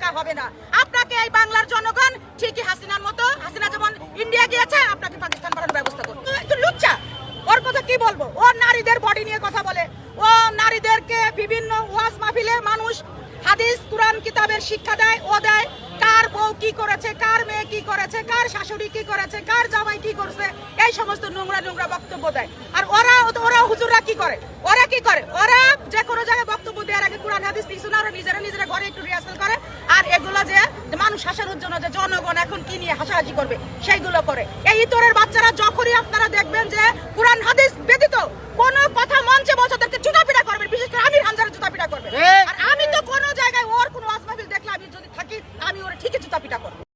করা হবে না। আপনাকে এই বাংলার জনগণ ঠিকই হাসিনার মতো, হাসিনা যেমন ইন্ডিয়া গিয়েছে আপনাকে পাকিস্তান পাঠানোর ব্যবস্থা করুন। একটু লুচ্চা, ওর কথা কি বলবো? ও নারীদের বডি নিয়ে কথা বলে, ও নারীদেরকে বিভিন্ন ওয়াজ মাহফিলে মানুষ হাদিস কুরআন কিতাবের শিক্ষা দেয়, ও দেয় কার বউ কি করেছে, কার মেয়ে কি করেছে, কার শাশুড়ি কি করেছে, কার জামাই কি করছে, এই সমস্ত নোংরা নোংরা বক্তব্য দেয়। আর ওরা হুজুররা কি করে? ওরা কি করে? ওরা যে কোনো জায়গায় বক্তব্য দেওয়ার আগে কুরআন হাদিস কিছু না, ওরা নিজেরা ঘরে একটু রিহার্সাল করে, আর এগুলো যে মানুষ হাসানোর জন্য যে জনগণ এখন কি নিয়ে হাসাহাসি করবে সেইগুলো করে। এই ইতরের বাচ্চারা যখনই আপনারা দেখবেন যে কুরআন হাদিস ব্যতীত কোনো কথা মঞ্চে বসে তাদেরকে জুতাপিটা করবেন, বিশেষ করে আমির হামজার জুতাপিটা করবেন। আর আমি তো কোনো জায়গায় ওর কোনো ওয়াজ মাহফিল দেখলে আমি যদি থাকি আমি ওর ঠিকই জুতাপিটা করবো।